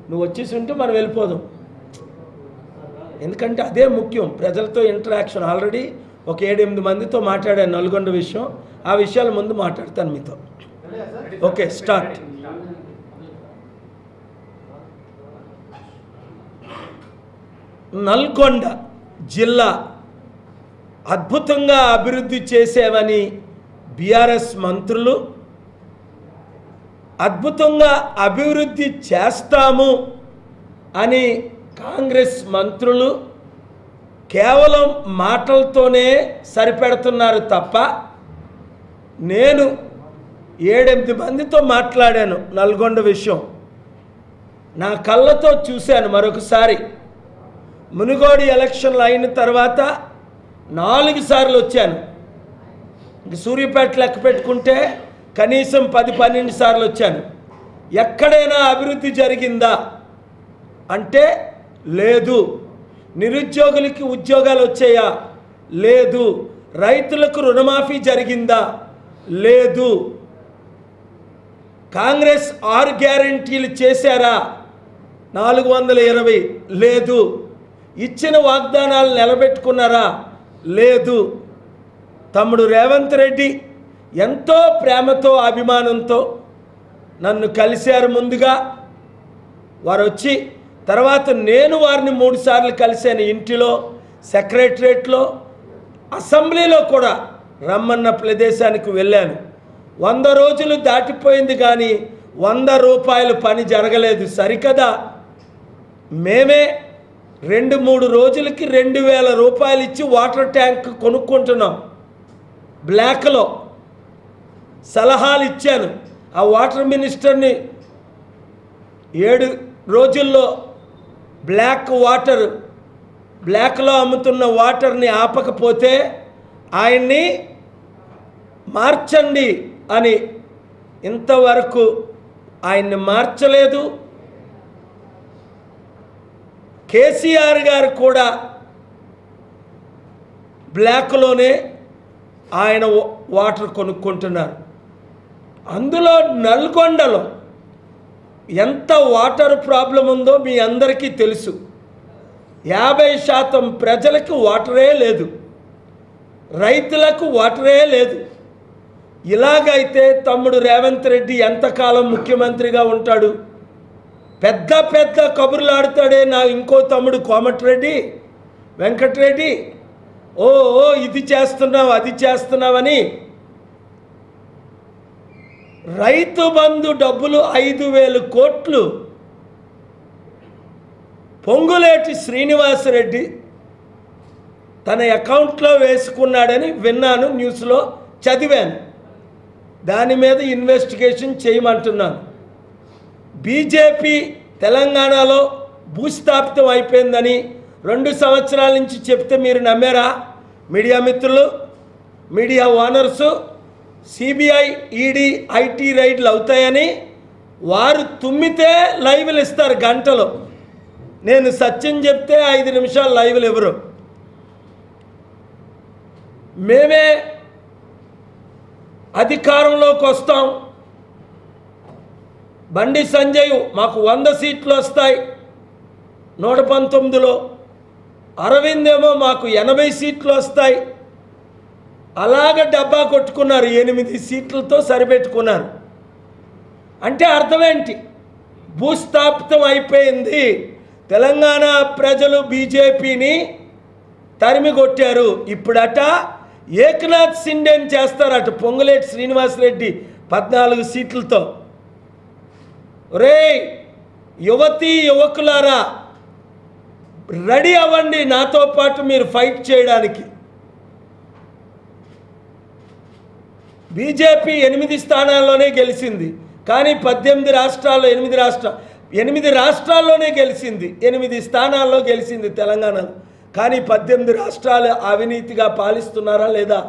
నువ్వు వచ్చేసి ఉంటే మనం వెళ్ళిపోదాం. ఎందుకంటే అదే ముఖ్యం, ప్రజలతో ఇంటరాక్షన్. ఆల్రెడీ ఒక 7-8 మందితో మాట్లాడాను నల్గొండ విషయం. ఆ విషయాల ముందు మాట్లాడతాను మీతో. Okay, start. నల్గొండ జిల్లా అద్భుతంగా అభివృద్ధి చేసేవని బీఆర్ఎస్ మంత్రులు, అద్భుతంగా అభివృద్ధి చేస్తాము అని కాంగ్రెస్ మంత్రులు కేవలం మాటలతోనే సరిపెడుతున్నారు తప్ప, నేను 7-8 మందితో మాట్లాడాను నల్గొండ విషయం. నా కళ్ళతో చూశాను. మరొకసారి మునుగోడు ఎలక్షన్లు అయిన తర్వాత 4 సార్లు వచ్చాను. ఇంక సూర్యాపేట లెక్క పెట్టుకుంటే కనీసం 10-12 సార్లు వచ్చాను. ఎక్కడైనా అభివృద్ధి జరిగిందా అంటే లేదు. నిరుద్యోగులకి ఉద్యోగాలు వచ్చాయా? లేదు. రైతులకు రుణమాఫీ జరిగిందా? లేదు. కాంగ్రెస్ 6 గ్యారెంటీలు చేశారా? 420. లేదు. ఇచ్చిన వాగ్దానాలు నిలబెట్టుకున్నారా? లేదు. తమ్ముడు రేవంత్ రెడ్డి ఎంతో ప్రేమతో అభిమానంతో నన్ను కలిశారు. ముందుగా వారు వచ్చి, తర్వాత నేను వారిని 3 సార్లు కలిశాను. ఇంటిలో, సెక్రటరేట్లో, అసెంబ్లీలో కూడా రమ్మన్న ప్రదేశానికి వెళ్ళాను. 100 రోజులు దాటిపోయింది కానీ 100 రూపాయలు పని జరగలేదు. సరికదా, మేమే 2-3 రోజులకి 2000 రూపాయలు ఇచ్చి వాటర్ ట్యాంక్ కొనుక్కుంటున్నాం. బ్లాక్లో సలహాలు ఇచ్చాను. ఆ వాటర్ మినిస్టర్ని 7 రోజుల్లో బ్లాక్లో అమ్ముతున్న వాటర్ని ఆపకపోతే ఆయన్ని మార్చండి అని. ఇంతవరకు ఆయన్ని మార్చలేదు. కేసీఆర్ గారు కూడా బ్లాక్లోనే ఆయన వాటర్ కొనుక్కుంటున్నారు. అందులో నల్గొండలో ఎంత వాటర్ ప్రాబ్లం ఉందో మీ అందరికీ తెలుసు. 50% ప్రజలకు వాటరే లేదు, రైతులకు వాటరే లేదు. ఇలాగైతే తమ్ముడు రేవంత్ రెడ్డి ఎంతకాలం ముఖ్యమంత్రిగా ఉంటాడు? పెద్ద పెద్ద కబుర్లు ఆడుతాడే నా ఇంకో తమ్ముడు కోమటిరెడ్డి వెంకటరెడ్డి. ఓ ఇది చేస్తున్నావు, అది చేస్తున్నావని. రైతు బంధు డబ్బులు 5,000 కోట్లు పొంగులేటి శ్రీనివాసరెడ్డి తన అకౌంట్లో వేసుకున్నాడని విన్నాను, న్యూస్లో చదివాను. దాని మీద ఇన్వెస్టిగేషన్ చేయమంటున్నాను. బీజేపీ తెలంగాణలో భూస్థాపితం అయిపోయిందని 2 సంవత్సరాల నుంచి చెప్తే మీరు నమ్మారా? మీడియా మిత్రులు, media owners, CBI, ED, IT రైడ్లు అవుతాయని వారు తుమ్మితే లైవ్లు ఇస్తారు గంటలో. నేను సత్యం చెప్తే 5 నిమిషాలు లైవ్లు ఇవ్వరు. మేమే అధికారంలోకి వస్తాం. బండి సంజయ్ మాకు 100 సీట్లు వస్తాయి 119లో, అరవింద్ ఏమో మాకు 80 సీట్లు వస్తాయి. అలాగ డబ్బా కొట్టుకున్నారు. 8 సీట్లతో సరిపెట్టుకున్నారు. అంటే అర్థమేంటి? భూస్థాపితం అయిపోయింది. తెలంగాణ ప్రజలు బీజేపీని తరిమి కొట్టారు. ఇప్పుడట ఏక్నాథ్ సిండేని చేస్తారట పొంగులేటి శ్రీనివాసరెడ్డి 14 సీట్లతో. రే యువతీ యువకులారా, రెడీ అవ్వండి నాతో పాటు మీరు ఫైట్ చేయడానికి. బీజేపీ 8 స్థానాల్లోనే గెలిచింది, కానీ 18 రాష్ట్రాల్లో 8 రాష్ట్రాల్లోనే గెలిచింది. 8 స్థానాల్లో గెలిచింది తెలంగాణలో. కానీ 18 రాష్ట్రాలు అవినీతిగా పాలిస్తున్నారా లేదా?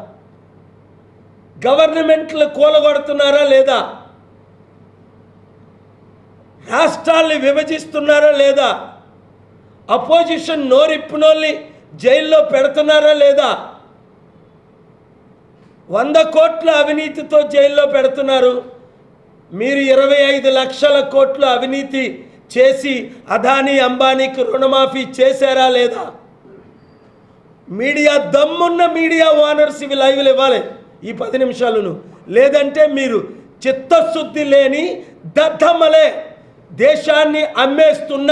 గవర్నమెంట్లు కూలగొడుతున్నారా లేదా? రాష్ట్రాల్ని విభజిస్తున్నారా లేదా? అపోజిషన్ నోరిప్పినోళ్ళని జైల్లో పెడుతున్నారా లేదా? 100 కోట్ల అవినీతితో జైల్లో పెడుతున్నారు. మీరు 25 లక్షల కోట్ల అవినీతి చేసి అదానీ అంబానీకి రుణమాఫీ చేశారా లేదా? మీడియా దమ్మున్న మీడియా ఓనర్స్ ఇవి లైవ్లు ఇవ్వాలి ఈ 10 నిమిషాలను. లేదంటే మీరు చిత్తశుద్ధి లేని దద్దమ్మలే, దేశాన్ని అమ్మేస్తున్న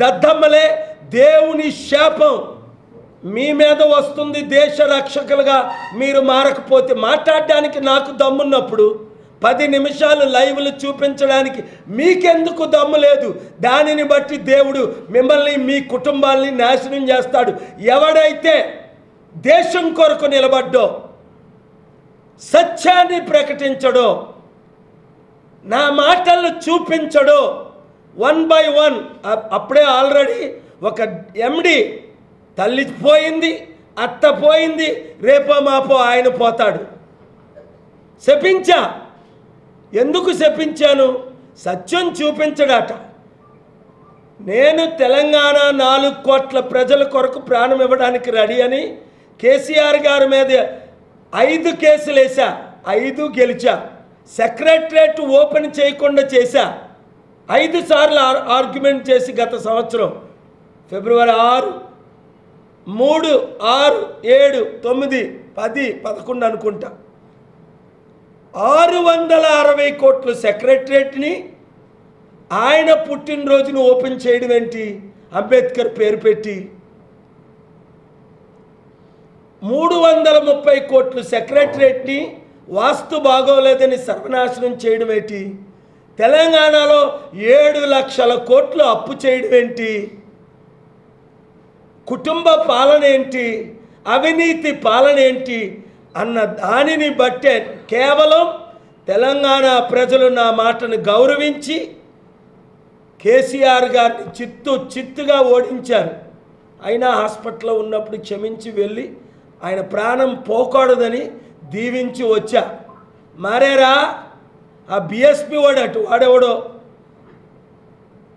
దద్దమ్మలే. దేవుని శాపం మీ మీద వస్తుంది దేశ రక్షకులుగా మీరు మారకపోతే. మాట్లాడడానికి నాకు దమ్మున్నప్పుడు 10 నిమిషాలు లైవ్లు చూపించడానికి మీకెందుకు దమ్ము లేదు? దానిని బట్టి దేవుడు మిమ్మల్ని మీ కుటుంబాల్ని నాశనం చేస్తాడు. ఎవడైతే దేశం కొరకు నిలబడ్డో, సత్యాన్ని ప్రకటించడో, నా మాటలను చూపించడో 1 by 1 అప్పుడే ఆల్రెడీ ఒక ఎండి తల్లి పోయింది, అత్త పోయింది, రేపో మాపో ఆయన పోతాడు. శపించా. ఎందుకు శపించాను? సత్యం చూపించడాట. నేను తెలంగాణ 4 కోట్ల ప్రజల కొరకు ప్రాణం ఇవ్వడానికి రెడీ అని కేసీఆర్ గారి మీద 5 కేసులు వేసా, 5 గెలిచా. సెక్రటరేట్ ఓపెన్ చేయకుండా చేశా. 5 సార్లు ఆర్గ్యుమెంట్ చేసి గత సంవత్సరం ఫిబ్రవరి 6, 3, 6, 7, 9, 10, 11 అనుకుంటా 660 కోట్ల సెక్రటరేట్ని ఆయన పుట్టినరోజును ఓపెన్ చేయడం ఏంటి? అంబేద్కర్ పేరు పెట్టి 330 కోట్ల సెక్రటరేట్ని వాస్తు బాగోలేదని సర్వనాశనం చేయడం ఏంటి? తెలంగాణలో 7 లక్షల కోట్లు అప్పు చేయడం ఏంటి? కుటుంబ పాలన ఏంటి? అవినీతి పాలన ఏంటి అన్న దానిని బట్టే కేవలం తెలంగాణ ప్రజలు నా మాటను గౌరవించి కేసీఆర్ గారిని చిత్తుగా ఓడించారు. అయినా హాస్పిటల్లో ఉన్నప్పుడు క్షమించి వెళ్ళి ఆయన ప్రాణం పోకూడదని దీవించి వచ్చా. మారేరా ఆ బిఎస్పి వాడెవడో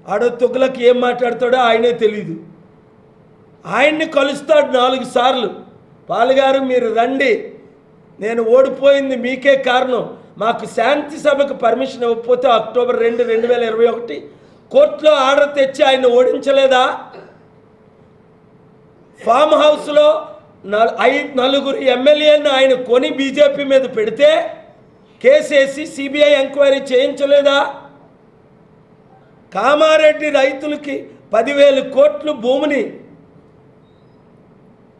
ఆడో తుగ్గులకు ఏం మాట్లాడతాడో ఆయనే తెలీదు. ఆయన్ని కలుస్తాడు 4 సార్లు. పాలుగారు మీరు రండి, నేను ఓడిపోయింది మీకే కారణం. మాకు శాంతి సభకు పర్మిషన్ ఇవ్వకపోతే అక్టోబర్ 2, 2021 కోర్టులో ఆర్డర్ తెచ్చి ఆయన ఓడించలేదా? ఫామ్ హౌస్లో 4 ఎమ్మెల్యేలను ఆయన కొని బీజేపీ మీద పెడితే కేసేసి సిబిఐ ఎంక్వైరీ చేయించలేదా? కామారెడ్డి రైతులకి 10,000 కోట్లు భూమిని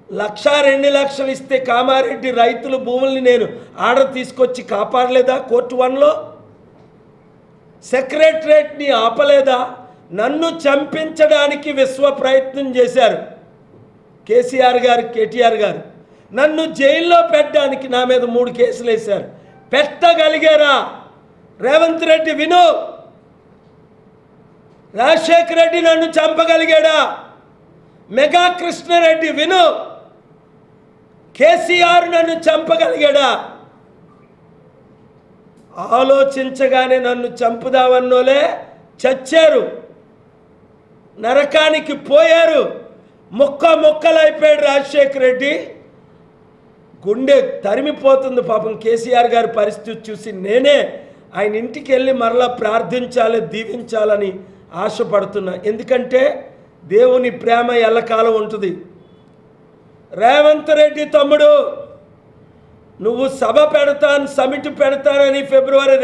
1,00,000, 2 లక్షలు ఇస్తే కామారెడ్డి రైతుల భూముల్ని నేను ఆర్డర్ తీసుకొచ్చి కాపాడలేదా? కోర్టు 1లో సెక్రటరేట్ని ఆపలేదా? నన్ను చంపించడానికి విశ్వ ప్రయత్నం చేశారు కేసీఆర్ గారు, కేటీఆర్ గారు. నన్ను జైల్లో పెట్టడానికి నా మీద 3 కేసులు వేశారు. పెట్టగలిగారా? రేవంత్ రెడ్డి విను. రాజశేఖర రెడ్డి నన్ను చంపగలిగాడా? మెగా కృష్ణారెడ్డి విను. కేసీఆర్ నన్ను చంపగలిగాడా? ఆలోచించగానే నన్ను చంపుదామన్నోలే చచ్చారు, నరకానికి పోయారు. ముక్కలైపోయాడు రాజశేఖర రెడ్డి. గుండె తరిమిపోతుంది పాపం కేసీఆర్ గారి పరిస్థితి చూసి. నేనే ఆయన ఇంటికి వెళ్ళి మరలా ప్రార్థించాలి, దీవించాలని ఆశపడుతున్నా. ఎందుకంటే దేవుని ప్రేమ ఎల్లకాలం ఉంటుంది. రేవంత్ రెడ్డి తమ్ముడు, నువ్వు సభ పెడతాను, సమిట్ పెడతానని ఫిబ్రవరి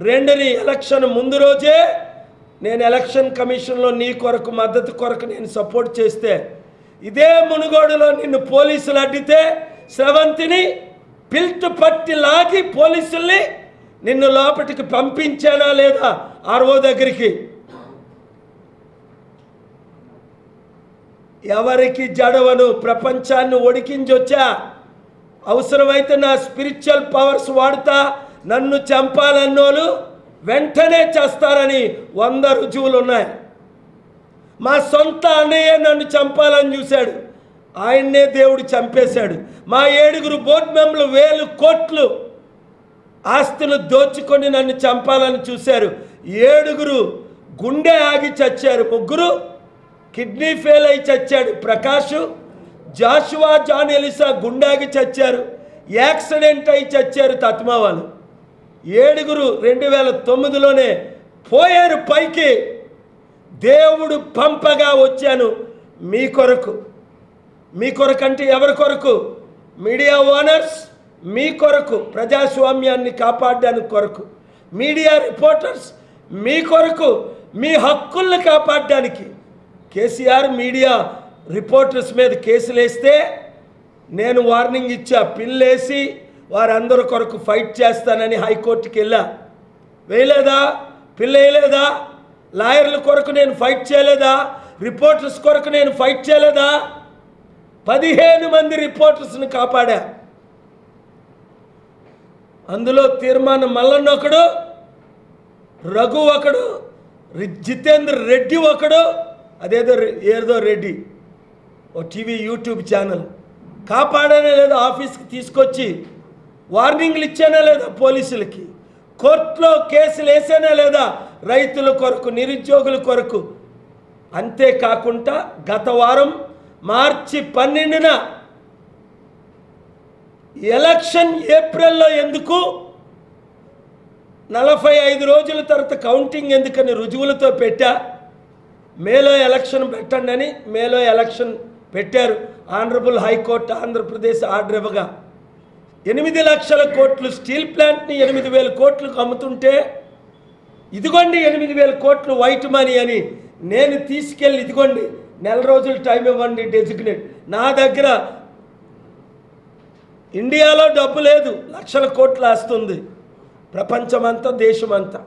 2 ఎలక్షన్ ముందు రోజే నేను ఎలక్షన్ కమిషన్లో నీ కొరకు మద్దతు కొరకు నేను సపోర్ట్ చేస్తే, ఇదే మునుగోడులో నిన్ను పోలీసులు అడ్డితే స్రవంతిని పిల్టు పట్టి లాగి పోలీసుల్ని నిన్ను లోపలికి పంపించానా లేదా ఆర్ఓ దగ్గరికి? ఎవరికి జడవను, ప్రపంచాన్ని ఒడికించొచ్చా. అవసరమైతే నా స్పిరిచువల్ పవర్స్ వాడుతా. నన్ను చంపాలన్నోళ్ళు వెంటనే చేస్తారని 100 రుజువులు ఉన్నాయి. మా సొంత అన్నయ్య నన్ను చంపాలని చూశాడు, ఆయన్నే దేవుడు చంపేశాడు. మా 7 బోర్డు మెంబర్లు 1000 కోట్లు ఆస్తులు దోచుకొని నన్ను చంపాలని చూశారు. 7 గుండె ఆగి చచ్చారు. 3 కిడ్నీ ఫెయిల్ అయి చచ్చాడు. ప్రకాష్, జాషువా, జాన్ ఎలిసా గుండె ఆగి చచ్చారు. యాక్సిడెంట్ అయి చచ్చారు తత్మా వాళ్ళు. 7 2009లోనే పోయారు పైకి. దేవుడు పంపగా వచ్చాను మీ కొరకు. మీ కొరకు అంటే ఎవరి కొరకు? మీడియా ఓనర్స్ మీ కొరకు, ప్రజాస్వామ్యాన్ని కాపాడడానికి కొరకు. మీడియా రిపోర్టర్స్ మీ కొరకు, మీ హక్కుల్ని కాపాడడానికి. కేసీఆర్ మీడియా రిపోర్టర్స్ మీద కేసులు వేస్తే నేను వార్నింగ్ ఇచ్చా, పిల్లేసి వారందరి కొరకు ఫైట్ చేస్తానని హైకోర్టుకి వెళ్ళా. వేయలేదా? పిల్ల వేయలేదా? లాయర్ల కొరకు నేను ఫైట్ చేయలేదా? రిపోర్టర్స్ కొరకు నేను ఫైట్ చేయలేదా? 15 మంది రిపోర్టర్స్ని కాపాడా. అందులో తీర్మానం మల్లన్న ఒకడు, రఘు ఒకడు, జితేంద్ర రెడ్డి ఒకడు, ఏదో రెడ్డి ఓ టీవీ యూట్యూబ్ ఛానల్. కాపాడానే లేదా? ఆఫీస్కి తీసుకొచ్చి వార్నింగ్లు ఇచ్చానా లేదా? పోలీసులకి కోర్టులో కేసులు వేసానా లేదా? రైతుల కొరకు, నిరుద్యోగుల కొరకు. అంతేకాకుండా గత వారం మార్చి 12న ఎలక్షన్ ఏప్రిల్లో ఎందుకు, 45 రోజుల తర్వాత కౌంటింగ్ ఎందుకని రుజువులతో పెట్టా. మేలో ఎలక్షన్ పెట్టండి అని మేలో ఎలక్షన్ పెట్టారు. ఆనరబుల్ హైకోర్టు ఆంధ్రప్రదేశ్ ఆర్డర్ ఇవ్వగా 8 లక్షల కోట్లు స్టీల్ ప్లాంట్ని 8,000 కోట్లకు అమ్ముతుంటే, ఇదిగోండి 8,000 కోట్లు వైట్ మనీ అని నేను తీసుకెళ్ళి, ఇదిగోండి నెల రోజులు టైం ఇవ్వండి డెసిగ్నేట్. నా దగ్గర ఇండియాలో డబ్బు లేదు, లక్షల కోట్లు వస్తుంది ప్రపంచమంతా, దేశమంతా.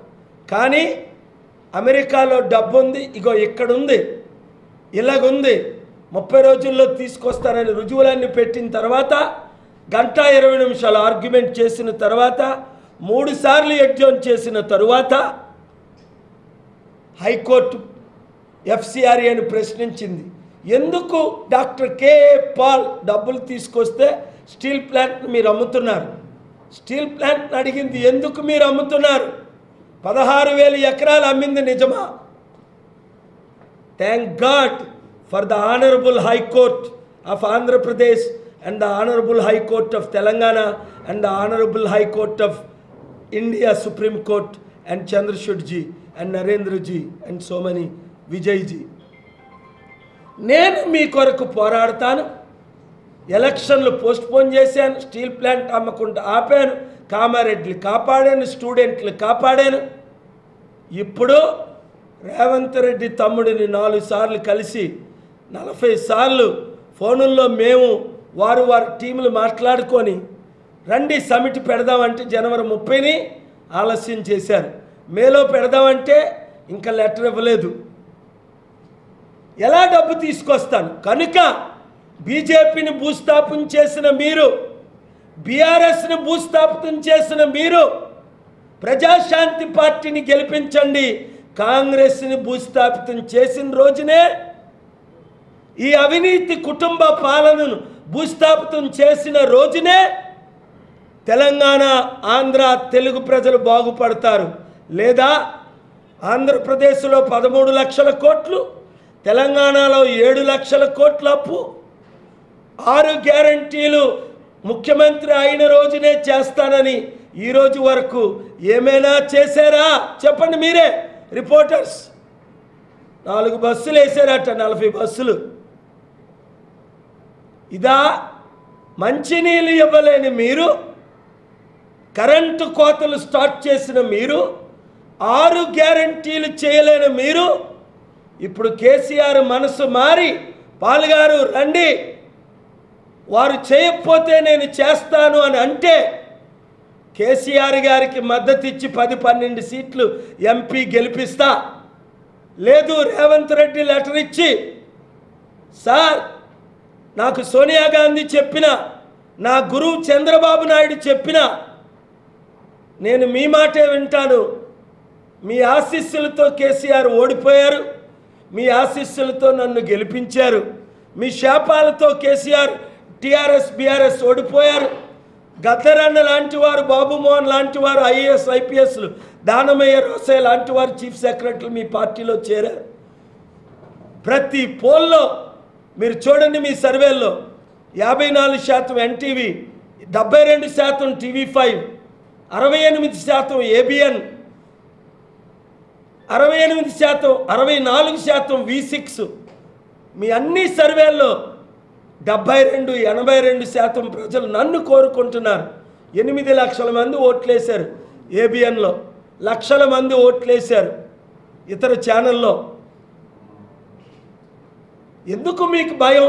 కానీ అమెరికాలో డబ్బు ఉంది, ఇగో ఇక్కడుంది, ఇలాగుంది, 30 రోజుల్లో తీసుకొస్తారని రుజువులన్నీ పెట్టిన తర్వాత 1:20 ఆర్గ్యుమెంట్ చేసిన తర్వాత 3 సార్లు ఎడ్జోన్ చేసిన తరువాత హైకోర్టు ఎఫ్సిఆర్ఏని ప్రశ్నించింది. ఎందుకు డాక్టర్ కేఏ పాల్ డబ్బులు తీసుకొస్తే స్టీల్ ప్లాంట్ని మీరు అమ్ముతున్నారు? స్టీల్ ప్లాంట్ని అడిగింది, ఎందుకు మీరు అమ్ముతున్నారు? 16,000 ఎకరాలు అమ్మింది నిజమా? Thank God for the honourable high court of Andhra Pradesh and the Honorable High Court of Telangana and the Honorable High Court of India Supreme Court and Chandrachud ji and Narendra ji and so many Vijay ji. నేను మీ కొరకు పోరాడతాను. ఎలక్షన్లు postpone చేశాను, steel plant అమ్మకుండా ఆపాను, కామారెడ్డిని కాపాడాను, స్టూడెంట్లు కాపాడాను. ఇప్పుడు రేవంత్ రెడ్డి తమ్ముడిని 4 సార్లు కలిసి 40 సార్లు ఫోనుల్లో మేము వారి టీములు మాట్లాడుకొని రండి సమిట్ పెడదామంటే జనవరి 30ని ఆలస్యం చేశారు. మేలో పెడదామంటే ఇంకా లెటర్ ఇవ్వలేదు. ఎలా డబ్బు తీసుకొస్తాను? కనుక బీజేపీని భూస్థాపన చేసిన మీరు, బీఆర్ఎస్ని భూస్థాపితం చేసిన మీరు ప్రజాశాంతి పార్టీని గెలిపించండి. కాంగ్రెస్ని భూస్థాపితం చేసిన రోజునే, ఈ అవినీతి కుటుంబ పాలనను భూస్థాపితం చేసిన రోజునే తెలంగాణ, ఆంధ్ర, తెలుగు ప్రజలు బాగుపడతారు. లేదా ఆంధ్రప్రదేశ్లో 13 లక్షల కోట్లు, తెలంగాణలో 7 లక్షల కోట్ల అప్పు, 6 గ్యారంటీలు ముఖ్యమంత్రి అయిన రోజునే చేస్తానని ఈ రోజు వరకు ఏమైనా చేశారా? చెప్పండి మీరే రిపోర్టర్స్. 4 బస్సులు వేసారట, 40 బస్సులు. ఇదా? మంచినీళ్ళు ఇవ్వలేని మీరు, కరెంటు కోతలు స్టార్ట్ చేసిన మీరు, 6 గ్యారంటీలు చేయలేని మీరు, ఇప్పుడు కేసీఆర్ మనసు మారి పాల్గారు రండి, వారు చేయకపోతే నేను చేస్తాను అని అంటే కేసీఆర్ గారికి మద్దతు ఇచ్చి 10-12 సీట్లు ఎంపీ గెలిపిస్తా. లేదు రేవంత్ రెడ్డి లెటర్ ఇచ్చి, సార్ నాకు సోనియా గాంధీ చెప్పిన, నా గురువు చంద్రబాబు నాయుడు చెప్పిన, నేను మీ మాటే వింటాను, మీ ఆశీస్సులతో కేసీఆర్ ఓడిపోయారు, మీ ఆశీస్సులతో నన్ను గెలిపించారు, మీ శాపాలతో కేసీఆర్, టీఆర్ఎస్, బీఆర్ఎస్ ఓడిపోయారు. గద్దరన్న లాంటి వారు, బాబుమోహన్ లాంటి వారు ఐఏఎస్ ఐపీఎస్లు, దానమయ్య రోసే లాంటి వారు చీఫ్ సెక్రటరీలు మీ పార్టీలో చేరారు. ప్రతి పోల్లో మీరు చూడండి, మీ సర్వేల్లో 54% ఎన్టీవీ, 72% టీవీ5, 68% ఏబిఎన్, 68%, 64% V6. మీ అన్ని సర్వేల్లో 72-82% ప్రజలు నన్ను కోరుకుంటున్నారు. 8 లక్షల మంది ఓట్లేశారు ఏబిఎన్లో, లక్షల మంది ఓట్లేశారు ఇతర ఛానల్లో. ఎందుకు మీకు భయం?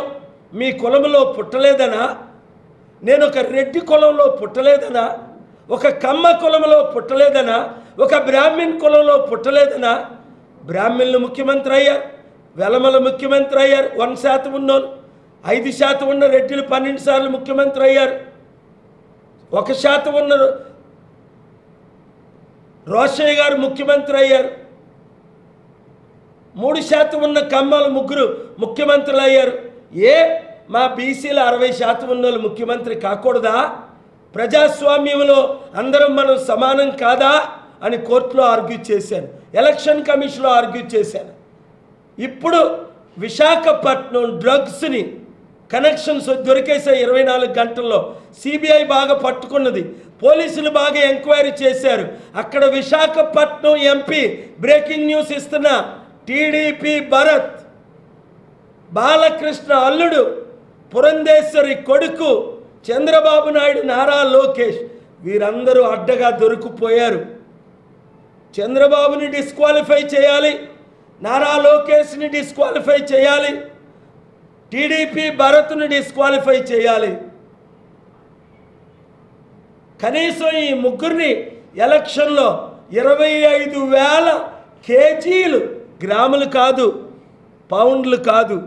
మీ కులంలో పుట్టలేదనా? నేను ఒక రెడ్డి కులంలో పుట్టలేదనా? ఒక కమ్మ కులంలో పుట్టలేదనా? ఒక బ్రాహ్మణ్ కులంలో పుట్టలేదనా? బ్రాహ్మణులు ముఖ్యమంత్రి అయ్యారు, వెలమలు ముఖ్యమంత్రి అయ్యారు, 1% ఉన్నోళ్ళు. 5% ఉన్న రెడ్డిలు 12 సార్లు ముఖ్యమంత్రి అయ్యారు. 1% ఉన్న రోషయ్య గారు ముఖ్యమంత్రి అయ్యారు. 3% ఉన్న కమ్మలు 3 ముఖ్యమంత్రులు అయ్యారు. మా బీసీలు 60% ఉన్న వాళ్ళు ముఖ్యమంత్రి కాకూడదా? ప్రజాస్వామ్యంలో అందరం మనం సమానం కాదా అని కోర్టులో ఆర్గ్యూ చేశాను, ఎలక్షన్ కమిషన్లో ఆర్గ్యూ చేశాను. ఇప్పుడు విశాఖపట్నం డ్రగ్స్ని కనెక్షన్స్ దొరికేసాయి 24 గంటల్లో. సిబిఐ బాగా పట్టుకున్నది, పోలీసులు బాగా ఎంక్వైరీ చేశారు. అక్కడ విశాఖపట్నం ఎంపీ బ్రేకింగ్ న్యూస్ ఇస్తున్నా, టీడీపీ భరత్, బాలకృష్ణ అల్లుడు, పురంధేశ్వరి కొడుకు, చంద్రబాబు నాయుడు, నారా లోకేష్ వీరందరూ అడ్డగా దొరికిపోయారు. చంద్రబాబుని డిస్క్వాలిఫై చేయాలి, నారా లోకేష్ని డిస్క్వాలిఫై చేయాలి, టీడీపీ భరత్ని డిస్క్వాలిఫై చేయాలి. కనీసం ఈ ముగ్గురిని ఎలక్షన్లో 25,000 కేజీలు, గ్రాములు కాదు, పౌండ్లు కాదు,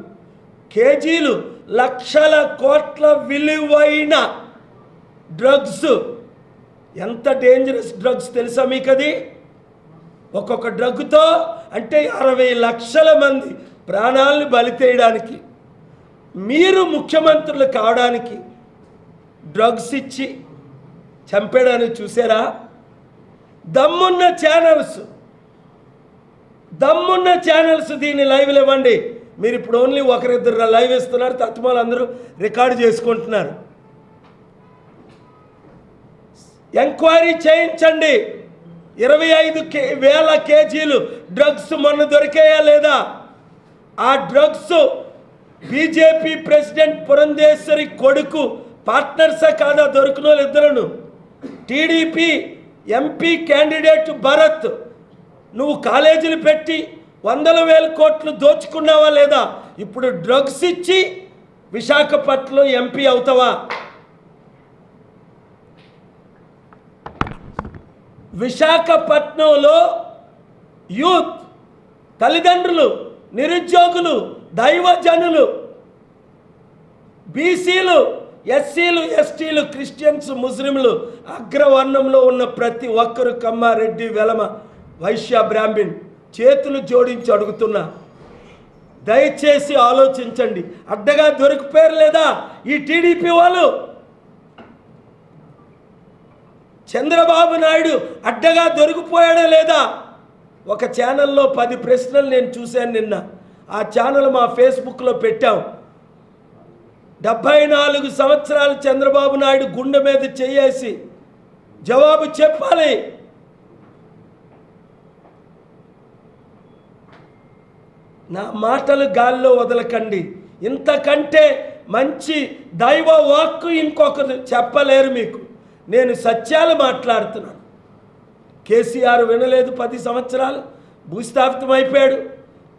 కేజీలు, లక్షల కోట్ల విలువైన డ్రగ్స్. ఎంత డేంజరస్ డ్రగ్స్ తెలుసా మీకు? అది ఒక్కొక్క డ్రగ్తో అంటే 60 లక్షల మంది ప్రాణాలను బలి తీయడానికి, మీరు ముఖ్యమంత్రులు కావడానికి డ్రగ్స్ ఇచ్చి చంపేయడానికి చూసారా? దమ్మున్న ఛానల్స్ దీన్ని లైవ్లు ఇవ్వండి. మీరు ఇప్పుడు ఓన్లీ ఒకరిద్దరు లైవ్ ఇస్తున్నారు, తత్మాలు అందరూ రికార్డు చేసుకుంటున్నారు. ఎంక్వైరీ చేయించండి. 25,000 కేజీలు డ్రగ్స్ మొన్న దొరికాయా లేదా? ఆ డ్రగ్స్ బీజేపీ ప్రెసిడెంట్ పురంధేశ్వరి కొడుకు పార్ట్నర్సా కాదా దొరికిన వాళ్ళు ఇద్దరును? టీడీపీ ఎంపీ క్యాండిడేట్ భరత్, నువ్వు కాలేజీలు పెట్టి 100,000 కోట్లు దోచుకున్నావా లేదా? ఇప్పుడు డ్రగ్స్ ఇచ్చి విశాఖపట్నం ఎంపీ అవుతావా? విశాఖపట్నంలో యూత్, తల్లిదండ్రులు, నిరుద్యోగులు, దైవజనులు, బీసీలు, ఎస్సీలు, ఎస్టీలు, క్రిస్టియన్స్, ముస్లింలు, అగ్రవర్ణంలో ఉన్న ప్రతి ఒక్కరు, కమ్మ, రెడ్డి, వెలమ, వైశ్య, బ్రాహ్మణ్ చేతులు జోడించి అడుగుతున్నా, దయచేసి ఆలోచించండి. అడ్డగా దొరికిపోయారు లేదా ఈ టీడీపీ వాళ్ళు? చంద్రబాబు నాయుడు అడ్డగా దొరికిపోయాడా లేదా? ఒక ఛానల్లో 10 ప్రశ్నలు నేను చూశాను నిన్న. ఆ ఛానల్ మా ఫేస్బుక్లో పెట్టాం. 74 సంవత్సరాలు చంద్రబాబు నాయుడు గుండె మీద చేయేసి జవాబు చెప్పాలి. నా మాటలు గాల్లో వదలకండి. ఇంతకంటే మంచి దైవ వాక్కు ఇంకొకరు చెప్పలేరు మీకు. నేను సత్యాలు మాట్లాడుతున్నాను. కేసీఆర్ వినలేదు, 10 సంవత్సరాలు భూస్థాపితం అయిపోయాడు.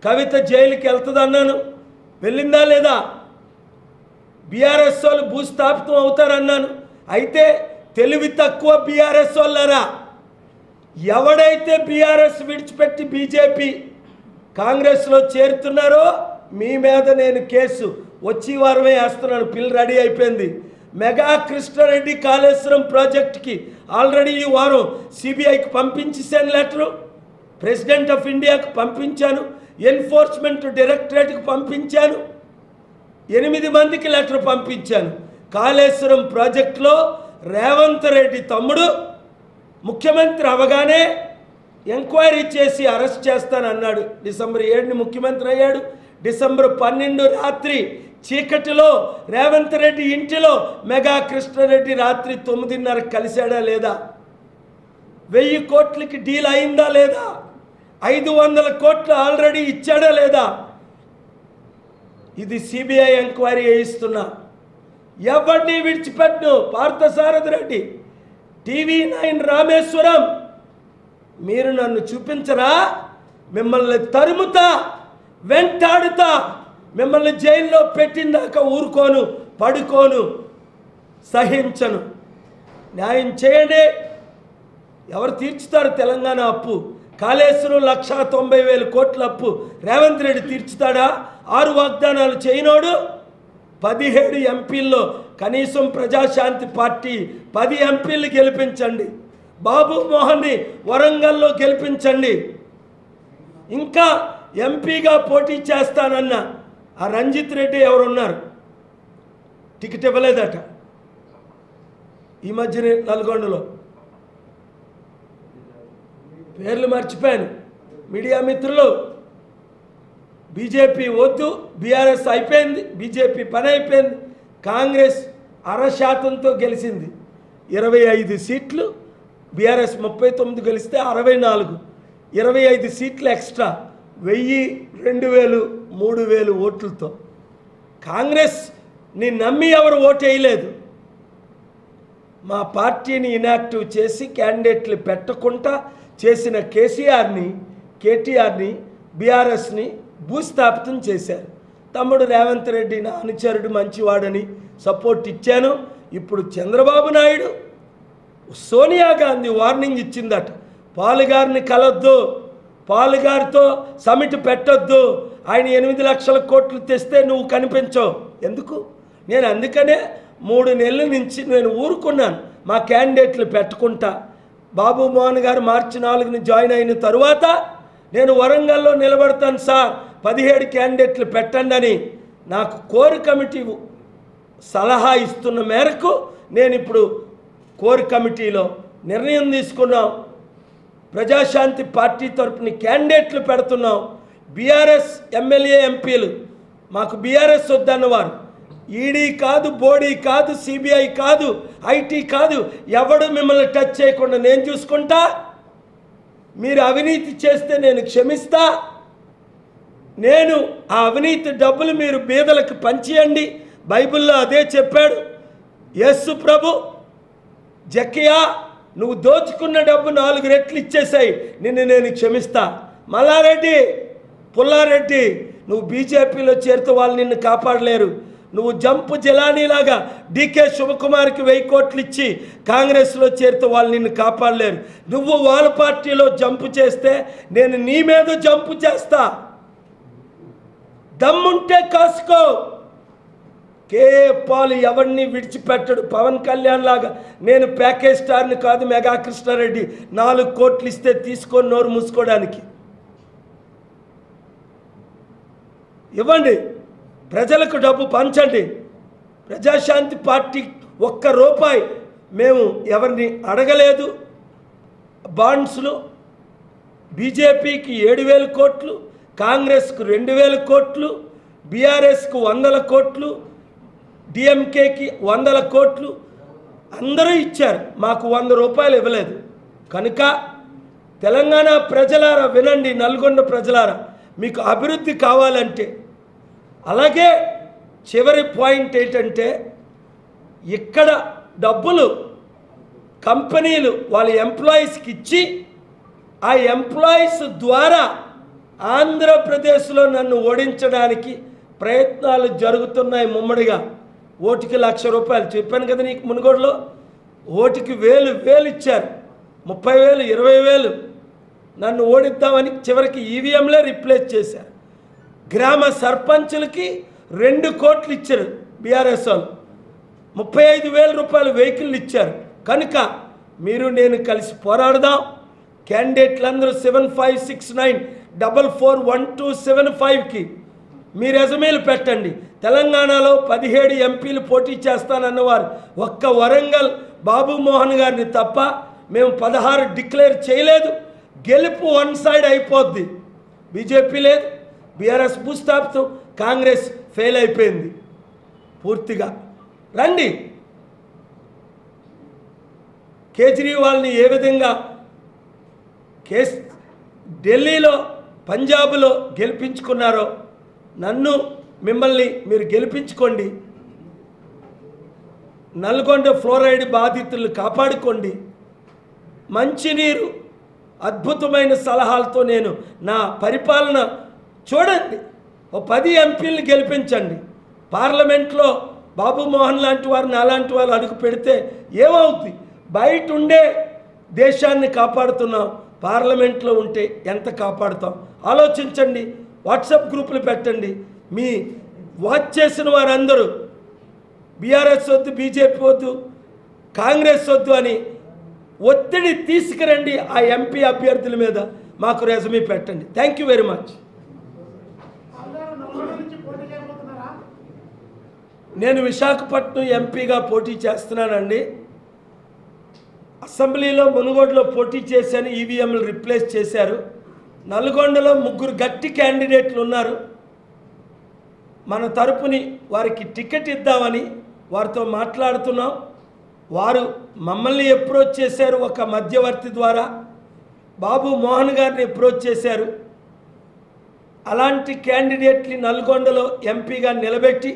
కవిత జైలుకి వెళ్తుందన్నాను, వెళ్ళిందా లేదా? బీఆర్ఎస్ వాళ్ళు భూస్థాపితం అవుతారన్నాను, అయితే తెలివి తక్కువ బీఆర్ఎస్ వాళ్ళరా. ఎవడైతే బీఆర్ఎస్ విడిచిపెట్టి బీజేపీ కాంగ్రెస్లో చేరుతున్నారో మీ మీద నేను కేసు వచ్చి వారమే వేస్తున్నాను. పిల్ రెడీ అయిపోయింది. మెగా కృష్ణారెడ్డి కాళేశ్వరం ప్రాజెక్టుకి ఆల్రెడీ ఈ వారం సిబిఐకి పంపించేసాను లెటరు, ప్రెసిడెంట్ ఆఫ్ ఇండియాకు పంపించాను, ఎన్ఫోర్స్మెంట్ డైరెక్టరేట్కి పంపించాను, 8 మందికి లెటర్ పంపించాను. కాళేశ్వరం ప్రాజెక్టులో రేవంత్ రెడ్డి తమ్ముడు ముఖ్యమంత్రి అవగానే ఎంక్వైరీ చేసి అరెస్ట్ చేస్తానన్నాడు. డిసెంబర్ 7 ముఖ్యమంత్రి అయ్యాడు. డిసెంబర్ 12 రాత్రి చీకటిలో రేవంత్ రెడ్డి ఇంటిలో మెగా కృష్ణారెడ్డి రాత్రి 9:30 కలిశాడా లేదా? 1000 కోట్లకి డీల్ అయిందా లేదా? 500 కోట్లు ఆల్రెడీ ఇచ్చాడా లేదా? ఇది సిబిఐ ఎంక్వైరీ చేయిస్తున్నా. ఎవరిని విడిచిపెట్టు. పార్థసారథి రెడ్డి, TV9 రామేశ్వరం, మీరు నన్ను చూపించరా? మిమ్మల్ని తరుముతా, వెంటాడుతా, మిమ్మల్ని జైల్లో పెట్టిందాక ఊరుకోను, పడుకోను, సహించను. న్యాయం చేయండి. ఎవరు తీర్చుతారు తెలంగాణ అప్పు? కాళేశ్వరం 1,90,000 కోట్ల అప్పు రేవంత్ రెడ్డి తీర్చుతాడా? 6 వాగ్దానాలు చేయనోడు. 17 ఎంపీల్లో కనీసం ప్రజాశాంతి పార్టీ 10 ఎంపీలు గెలిపించండి. బాబు మోహన్ని వరంగల్లో గెలిపించండి. ఇంకా ఎంపీగా పోటీ చేస్తానన్న ఆ రంజిత్ రెడ్డి ఎవరున్నారు? టికెట్ ఇవ్వలేదట. ఈ మధ్యనే నల్గొండలో పేర్లు మర్చిపోయాను. మీడియా మిత్రులు, బీజేపీ వద్దు, బీఆర్ఎస్ అయిపోయింది, బీజేపీ పని అయిపోయింది. కాంగ్రెస్ 0.5%తో గెలిచింది. 25 సీట్లు, బీఆర్ఎస్ 39 గెలిస్తే 64, 25 సీట్లు ఎక్స్ట్రా, 1000, 2000, 3000 ఓట్లతో. కాంగ్రెస్ని నమ్మి ఎవరు ఓటు వేయలేదు. మా పార్టీని ఇనాక్టివ్ చేసి క్యాండిడేట్లు పెట్టకుండా చేసిన కేటీఆర్ని బీఆర్ఎస్ని భూస్థాపితం చేశారు. తమ్ముడు రేవంత్ రెడ్డి నా అనుచరుడు, మంచివాడని సపోర్ట్ ఇచ్చాను. ఇప్పుడు చంద్రబాబు నాయుడు, సోనియా గాంధీ వార్నింగ్ ఇచ్చిందట. పాలుగారిని కలొద్దు, పాలుగారితో సమిట్ పెట్టొద్దు, ఆయన 8 లక్షల కోట్లు తెస్తే నువ్వు కనిపించవు. ఎందుకు? నేను అందుకనే 3 నెలల నుంచి నేను ఊరుకున్నాను. మా క్యాండిడేట్లు పెట్టుకుంటా. బాబు మోహన్ గారు మార్చి 4ని జాయిన్ అయిన తరువాత నేను వరంగల్లో నిలబడతాను సార్, 17 క్యాండిడేట్లు పెట్టండి అని నాకు కోర్ కమిటీ సలహా ఇస్తున్న మేరకు నేను ఇప్పుడు కోర్ కమిటీలో నిర్ణయం తీసుకున్నాం. ప్రజాశాంతి పార్టీ తరపున క్యాండిడేట్లు పెడుతున్నాం. బీఆర్ఎస్ ఎమ్మెల్యే ఎంపీలు, మాకు బీఆర్ఎస్ వద్దన్నవారు, ఈడీ కాదు, బోడీ కాదు, సిబిఐ కాదు, ఐటీ కాదు, ఎవడు మిమ్మల్ని టచ్ చేయకుండా నేను చూసుకుంటా. మీరు అవినీతి చేస్తే నేను క్షమిస్తా. నేను ఆ అవినీతి డబ్బులు మీరు బీదలకు పంచియండి. బైబిల్లో అదే చెప్పాడు యేసు ప్రభు. జక్కయ్య, నువ్వు దోచుకున్న డబ్బు 4 రెట్లు ఇచ్చేసాయి, నిన్ను నేను క్షమిస్తా. మల్లారెడ్డి, పుల్లారెడ్డి, నువ్వు బీజేపీలో చేరితే వాళ్ళు నిన్ను కాపాడలేరు. నువ్వు జంపు జలానీలాగా డీకే శివకుమార్కి 1000 కోట్లు ఇచ్చి కాంగ్రెస్లో చేరితే వాళ్ళు నిన్ను కాపాడలేరు. నువ్వు వాళ్ళ పార్టీలో జంపు చేస్తే నేను నీ మీద జంపు చేస్తా. దమ్ముంటే కాసుకో. కేఏ పాల్ ఎవరిని విడిచిపెట్టడు. పవన్ కళ్యాణ్ లాగా నేను ప్యాకేజ్ స్టార్ని కాదు, మెగా కృష్ణారెడ్డి 4 కోట్లు ఇస్తే తీసుకొని నోరు మూసుకోవడానికి. ఇవ్వండి, ప్రజలకు డబ్బు పంచండి. ప్రజాశాంతి పార్టీ 1 రూపాయి మేము ఎవరిని అడగలేదు. బాండ్స్లో బీజేపీకి 7,000 కోట్లు, కాంగ్రెస్కు 2,000 కోట్లు, బీఆర్ఎస్కు 100 కోట్లు, డిఎంకేకి 100 కోట్లు, అందరూ ఇచ్చారు. మాకు 100 రూపాయలు ఇవ్వలేదు. కనుక తెలంగాణ ప్రజలారా వినండి, నల్గొండ ప్రజలారా, మీకు అభివృద్ధి కావాలంటే, అలాగే చివరి పాయింట్ ఏంటంటే, ఇక్కడ డబ్బులు కంపెనీలు వాళ్ళ ఎంప్లాయీస్కి ఇచ్చి ఆ ఎంప్లాయీస్ ద్వారా ఆంధ్రప్రదేశ్లో నన్ను ఓడించడానికి ప్రయత్నాలు జరుగుతున్నాయి ముమ్మడిగా. ఓటుకి 1,00,000 రూపాయలు చెప్పాను కదా నీకు మునుగోడులో. ఓటుకి 1,000 ఇచ్చారు, 30,000, 20,000 నన్ను ఓడిద్దామని. చివరికి ఈవీఎంలే రిప్లేస్ చేశారు. గ్రామ సర్పంచులకి 2 కోట్లు ఇచ్చారు బీఆర్ఎస్ వాళ్ళు. 35,000 రూపాయలు వెహికల్ ఇచ్చారు. కనుక మీరు నేను కలిసి పోరాడదాం. క్యాండిడేట్లందరూ 7569441275కి మీ రెజమీలు పెట్టండి. తెలంగాణలో 17 ఎంపీలు పోటీ చేస్తానన్నవారు ఒక్క వరంగల్ బాబు మోహన్ గారిని తప్ప మేము 16 డిక్లేర్ చేయలేదు. గెలుపు 1 సైడ్ అయిపోద్ది. బీజేపీ లేదు, బీఆర్ఎస్ భూస్థాపితం, కాంగ్రెస్ ఫెయిల్ అయిపోయింది పూర్తిగా. రండి, కేజ్రీవాల్ని ఏ విధంగా ఢిల్లీలో పంజాబ్లో గెలిపించుకున్నారో నన్ను మిమ్మల్ని మీరు గెలిపించుకోండి. నల్గొండ ఫ్లోరైడ్ బాధితులను కాపాడుకోండి. మంచినీరు అద్భుతమైన సలహాలతో నేను నా పరిపాలన చూడండి. ఓ 10 ఎంపీలను గెలిపించండి. పార్లమెంట్లో బాబు మోహన్ లాంటి వారిని అలాంటి వాళ్ళు అడుగు పెడితే ఏమవుతుంది? బయట ఉండే దేశాన్ని కాపాడుతున్నాం, పార్లమెంట్లో ఉంటే ఎంత కాపాడుతాం ఆలోచించండి. వాట్సాప్ గ్రూపులు పెట్టండి. మీ వాచ్ చేసిన వారందరూ బీఆర్ఎస్ వద్దు, బీజేపీ వద్దు, కాంగ్రెస్ వద్దు అని ఒత్తిడి తీసుకురండి. ఆ ఎంపీ అభ్యర్థుల మీద మాకు రెజ్యూమే పెట్టండి. Thank you very much. నేను విశాఖపట్నం ఎంపీగా పోటీ చేస్తున్నానండి. అసెంబ్లీలో మునుగోడులో పోటీ చేశాను, ఈవీఎంలు రిప్లేస్ చేశారు. నల్గొండలో 3 గట్టి క్యాండిడేట్లు ఉన్నారు. మన తరపుని వారికి టికెట్ ఇద్దామని వారితో మాట్లాడుతున్నాం. వారు మమ్మల్ని అప్రోచ్ చేశారు, ఒక మధ్యవర్తి ద్వారా బాబు మోహన్ గారిని అప్రోచ్ చేశారు. అలాంటి క్యాండిడేట్ని నల్గొండలో ఎంపీగా నిలబెట్టి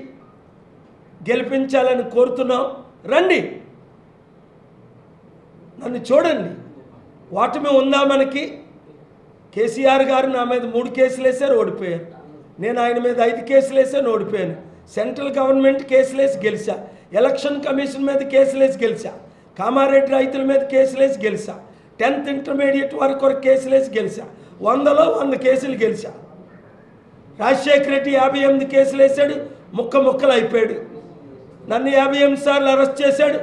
గెలిపించాలని కోరుతున్నాం. రండి, నన్ను చూడండి. ఓటమి ఉందా మనకి? కేసీఆర్ గారు నా మీద 3 కేసులు వేశారు, ఓడిపోయారు. నేను ఆయన మీద 5 కేసులు వేసాను, ఓడిపోయాను. సెంట్రల్ గవర్నమెంట్ కేసులు వేసి గెలిచా. ఎలక్షన్ కమిషన్ మీద కేసులు వేసి గెలిచా. కామారెడ్డి రైతుల మీద కేసులు వేసి గెలిచా. 10th ఇంటర్మీడియట్ వరకు కేసులు వేసి గెలిచా. 100లో 100 కేసులు గెలిచా. రాజశేఖర రెడ్డి 58 కేసులు వేసాడు, ముక్కలు అయిపోయాడు. నన్ను 58 సార్లు అరెస్ట్ చేశాడు,